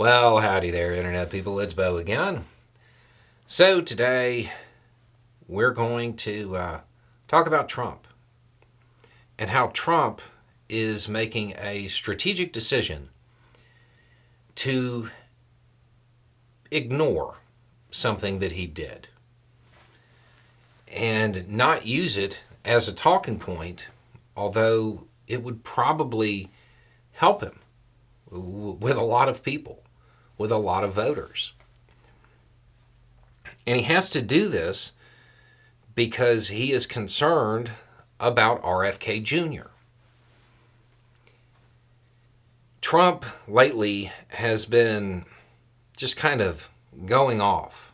Well, howdy there, Internet people. It's Bo again. So, today we're going to talk about Trump and how Trump is making a strategic decision to ignore something that he did and not use it as a talking point, although it would probably help him with a lot of people, with a lot of voters. And he has to do this because he is concerned about RFK Jr. Trump lately has been just kind of going off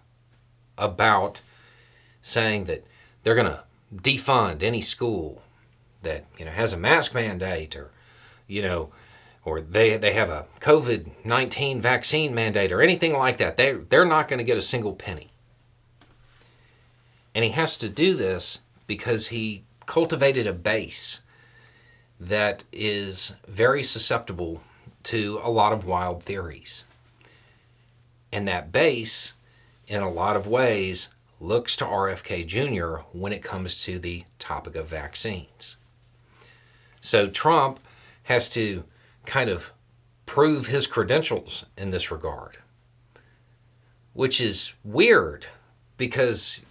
about saying that they're going to defund any school that has a mask mandate, or they have a COVID-19 vaccine mandate or anything like that. They're not going to get a single penny. And he has to do this because he cultivated a base that is very susceptible to a lot of wild theories. And that base, in a lot of ways, looks to RFK Jr. when it comes to the topic of vaccines. So Trump has to kind of prove his credentials in this regard, which is weird because,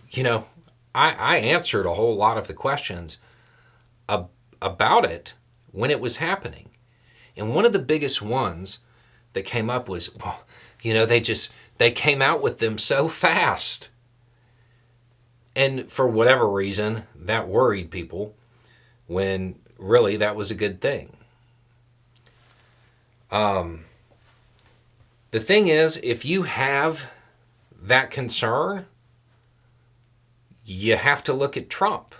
I answered a whole lot of the questions about it when it was happening. And one of the biggest ones that came up was, they came out with them so fast. And for whatever reason, that worried people when really that was a good thing. The thing is, if you have that concern, you have to look at Trump.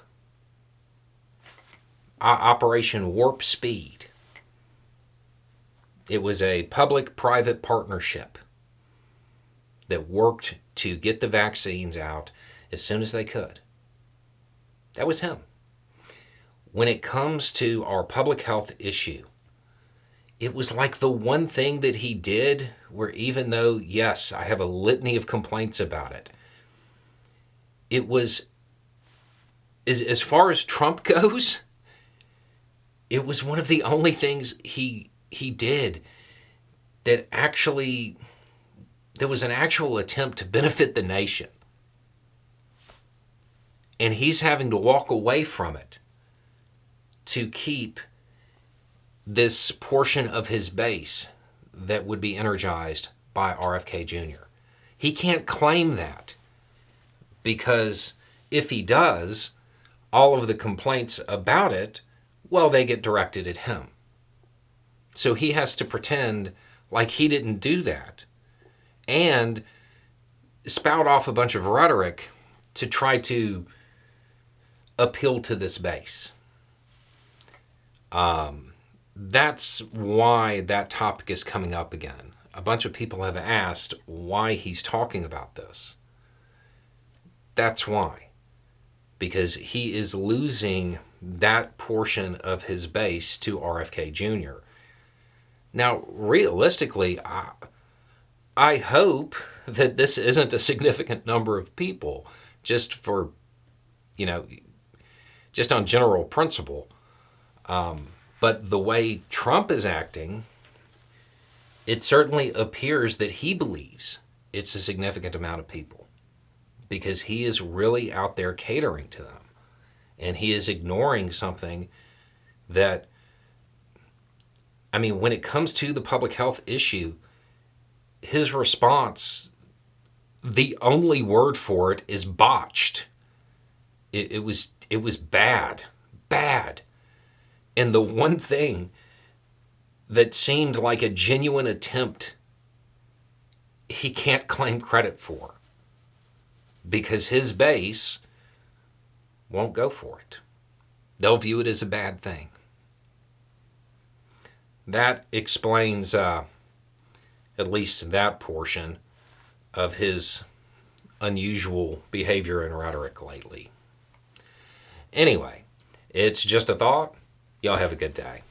Operation Warp Speed. It was a public-private partnership that worked to get the vaccines out as soon as they could. That was him. When it comes to our public health issue, it was like the one thing that he did where, even though, yes, I have a litany of complaints about it, it was, as far as Trump goes, it was one of the only things he did that actually, there was an actual attempt to benefit the nation. And he's having to walk away from it to keep this portion of his base that would be energized by RFK Jr. He can't claim that, because if he does, all of the complaints about it, well, they get directed at him. So he has to pretend like he didn't do that and spout off a bunch of rhetoric to try to appeal to this base. That's why that topic is coming up again. A bunch of people have asked why he's talking about this. That's why. Because he is losing that portion of his base to RFK Jr. Now, realistically, I hope that this isn't a significant number of people, just for, just on general principle. But the way Trump is acting, it certainly appears that he believes it's a significant amount of people, because he is really out there catering to them. And he is ignoring something that, when it comes to the public health issue, his response, the only word for it is botched. It was bad. And the one thing that seemed like a genuine attempt, he can't claim credit for, because his base won't go for it. They'll view it as a bad thing. That explains at least that portion of his unusual behavior and rhetoric lately. Anyway, it's just a thought. Y'all have a good day.